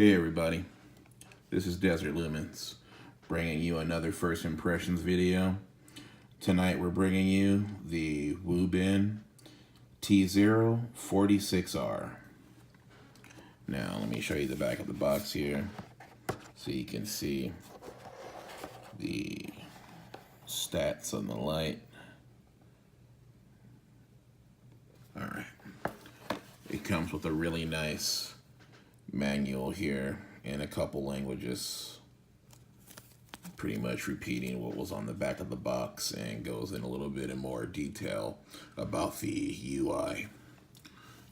Hey everybody, this is Desert Lumens, bringing you another first impressions video. Tonight we're bringing you the Wuben T046R. Now let me show you the back of the box here so you can see the stats on the light. Alright, it comes with a really nice manual here in a couple languages, pretty much repeating what was on the back of the box, and goes in a little bit in more detail about the UI.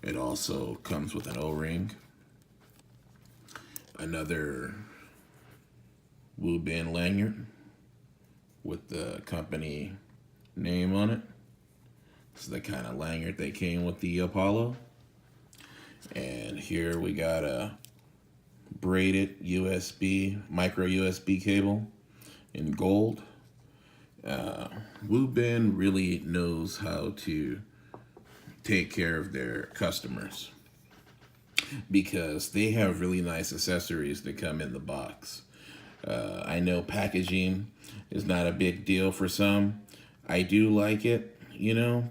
It also comes with an O-ring, another Wuben lanyard with the company name on it. This is the kind of lanyard that came with the Apollo. And here we got a braided USB, micro USB cable in gold. Wuben really knows how to take care of their customers because they have really nice accessories that come in the box. I know packaging is not a big deal for some. I do like it,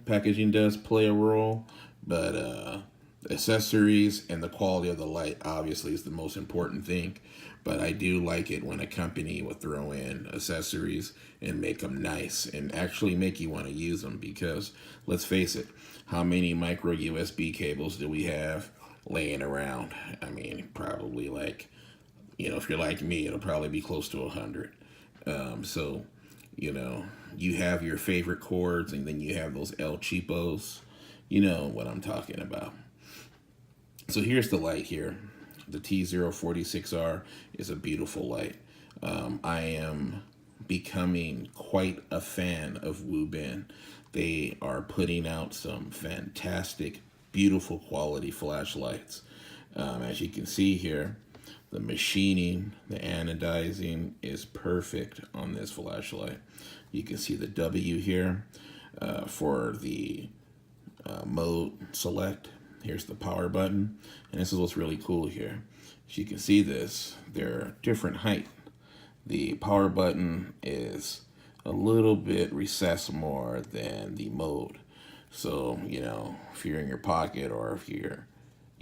packaging does play a role, but accessories and the quality of the light obviously is the most important thing. But I do like it when a company will throw in accessories and make them nice and actually make you want to use them, because let's face it, how many micro USB cables do we have laying around? I mean, probably like, if you're like me, it'll probably be close to 100. So, you have your favorite cords, and then you have those El Cheapos. You know what I'm talking about. So here's the light here. The T046R is a beautiful light. I am becoming quite a fan of Wuben. They are putting out some fantastic, beautiful quality flashlights. As you can see here, the machining, the anodizing is perfect on this flashlight. You can see the W here for the mode select. Here's the power button, and this is what's really cool here. As you can see this, they're different height. The power button is a little bit recessed more than the mode. So, if you're in your pocket or if you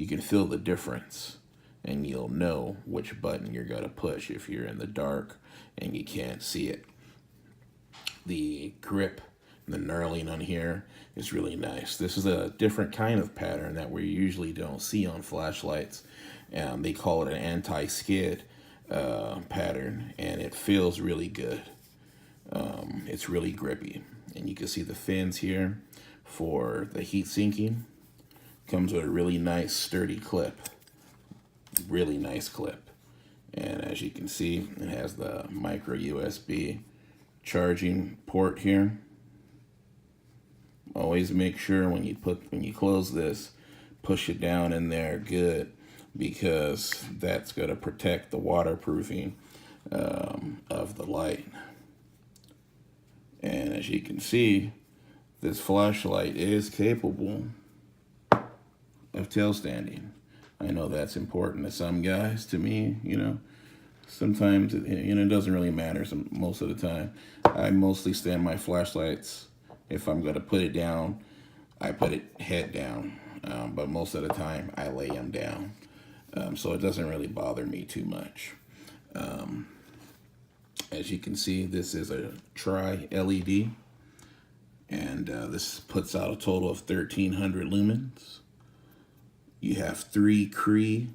can feel the difference, and you'll know which button you're gonna push if you're in the dark and you can't see it. The grip, the knurling on here is really nice. This is a different kind of pattern that we usually don't see on flashlights. They call it an anti-skid pattern, and it feels really good. It's really grippy. And you can see the fins here for the heat sinking. Comes with a really nice sturdy clip. Really nice clip. And as you can see, it has the micro USB charging port here. Always make sure when you close this, push it down in there good, because that's going to protect the waterproofing of the light. And as you can see, this flashlight is capable of tail standing. I know that's important to some guys. To me, sometimes it doesn't really matter. Most of the time, I mostly stand my flashlights. If I'm going to put it down, I put it head down. But most of the time, I lay them down. So it doesn't really bother me too much. As you can see, this is a tri-LED. And this puts out a total of 1,300 lumens. You have 3 Cree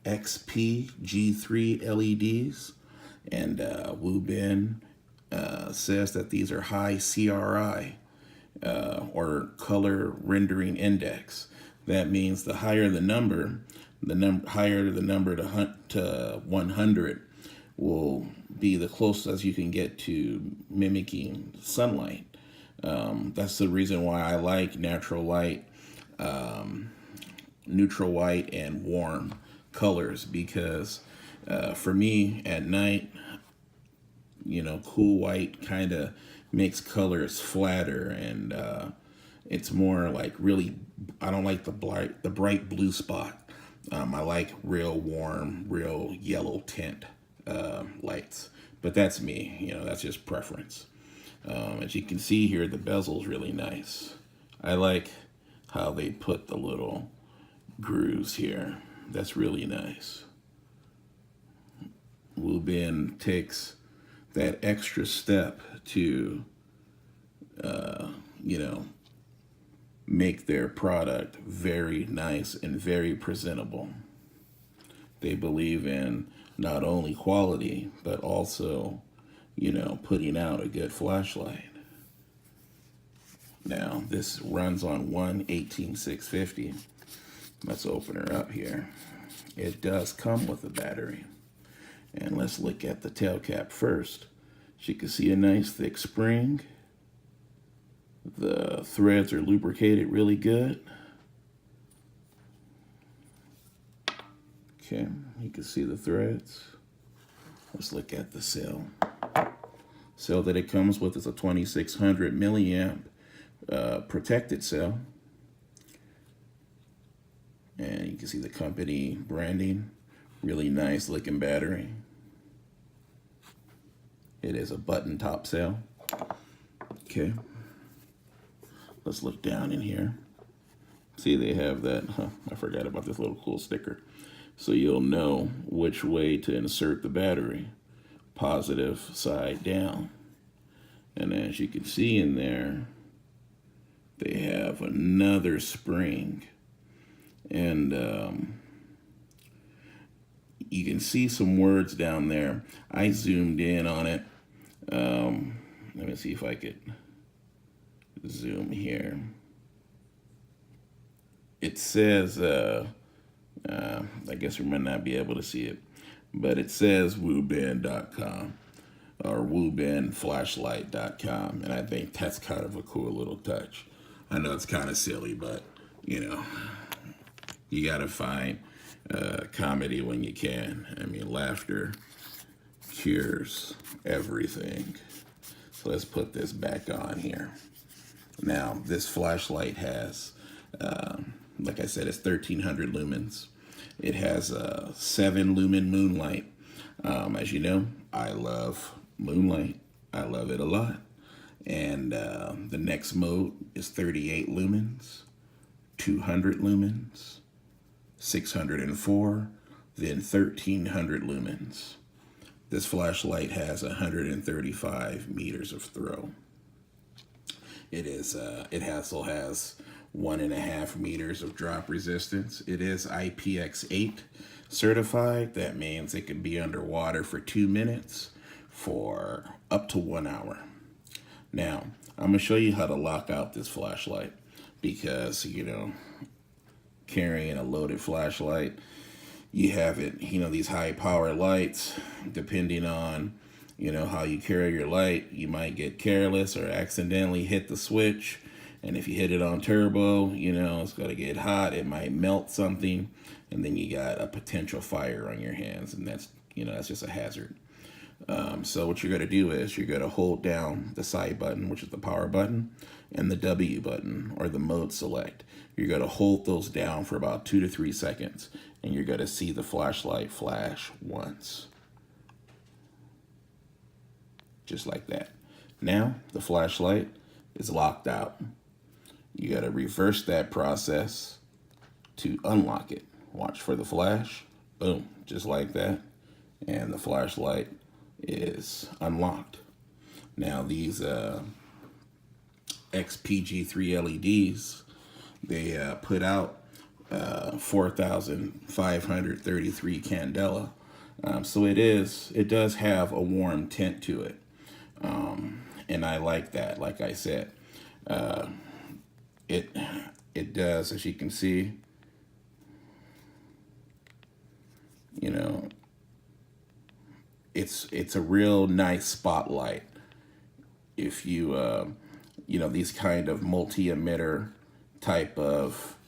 XP G3 LEDs. And Wuben says that these are high CRI. Or color rendering index. That means the higher the number, higher the number to 100 will be the closest you can get to mimicking sunlight. That's the reason why I like natural light, neutral white, and warm colors, because for me at night, cool white kind of makes colors flatter, and it's more like really, I don't like the bright blue spot I like real warm, real yellow tint lights, but that's me. You know, that's just preference. As you can see here, the bezel's really nice. I like how they put the little grooves here. That's really nice. Wuben takes that extra step to, you know, make their product very nice and very presentable. They believe in not only quality, but also, you know, putting out a good flashlight. Now, this runs on one 18650. Let's open her up here. It does come with a battery. And let's look at the tail cap first. As you can see, a nice thick spring. The threads are lubricated really good. Okay, you can see the threads. Let's look at the cell. Cell that it comes with is a 2600 milliamp protected cell. And you can see the company branding. Really nice looking battery. It is a button top cell. Okay. Let's look down in here. See, they have that, I forgot about this little cool sticker. So you'll know which way to insert the battery. Positive side down. And as you can see in there, they have another spring. And you can see some words down there. I zoomed in on it. Let me see if I could zoom here. It says, I guess we might not be able to see it, but it says Wuben.com or WubenFlashlight.com, and I think that's kind of a cool little touch. I know it's kind of silly, but you know, you gotta find comedy when you can. I mean, laughter cures everything. So let's put this back on here. Now, this flashlight has, like I said, it's 1300 lumens. It has a 7 lumen moonlight. As you know, I love moonlight. I love it a lot. And the next mode is 38 lumens, 200 lumens, 604, then 1300 lumens. This flashlight has 135 meters of throw. It also has 1.5 meters of drop resistance. It is IPX8 certified. That means it can be underwater for 2 minutes for up to 1 hour. Now, I'm gonna show you how to lock out this flashlight because, you know, carrying a loaded flashlight, you have it, you know, these high power lights, depending on, you know, how you carry your light, you might get careless or accidentally hit the switch. And if you hit it on turbo, you know, it's going to get hot. It might melt something. And then you got a potential fire on your hands. And that's, you know, that's just a hazard. So what you're going to do is you're going to hold down the side button, which is the power button, and the W button, or the mode select. You're going to hold those down for about 2 to 3 seconds. And you're going to see the flashlight flash once. Just like that. Now the flashlight is locked out. You got to reverse that process to unlock it. Watch for the flash. Boom, just like that. And the flashlight is unlocked. Now these XPG3 LEDs, they put out 4,533 candela. So it does have a warm tint to it. And I like that. Like I said, it does, as you can see, you know, it's a real nice spotlight. If you, you know, these kind of multi-emitter type of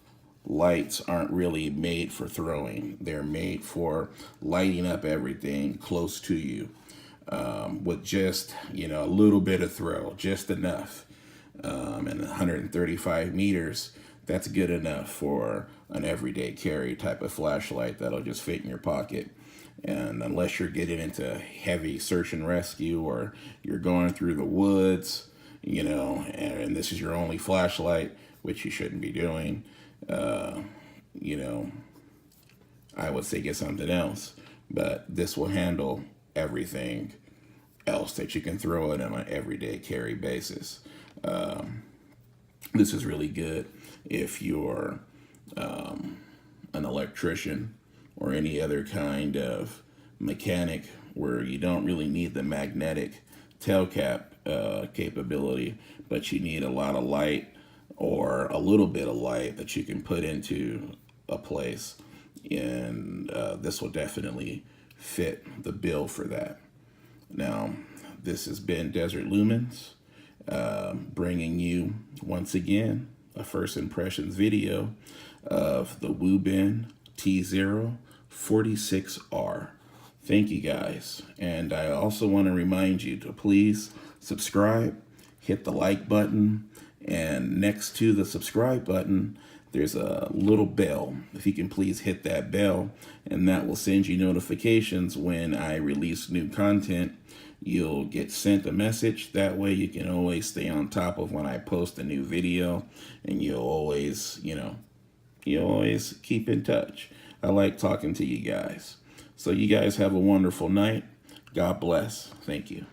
lights aren't really made for throwing. They're made for lighting up everything close to you. With just, you know, a little bit of throw, just enough. And 135 meters, that's good enough for an everyday carry type of flashlight that'll just fit in your pocket. And unless you're getting into heavy search and rescue, or you're going through the woods, you know, and this is your only flashlight, which you shouldn't be doing, you know, I would say get something else. But this will handle everything else that you can throw it on an everyday carry basis. This is really good if you're an electrician or any other kind of mechanic where you don't really need the magnetic tail cap capability, but you need a lot of light or a little bit of light that you can put into a place. And this will definitely fit the bill for that. Now, this has been Desert Lumens, bringing you once again a first impressions video of the Wuben T046R. Thank you guys. And I also want to remind you to please subscribe, hit the like button, and next to the subscribe button, there's a little bell. If you can please hit that bell, and that will send you notifications when I release new content. You'll get sent a message. That way you can always stay on top of when I post a new video, and you'll always, you always keep in touch. I like talking to you guys. So you guys have a wonderful night. God bless. Thank you.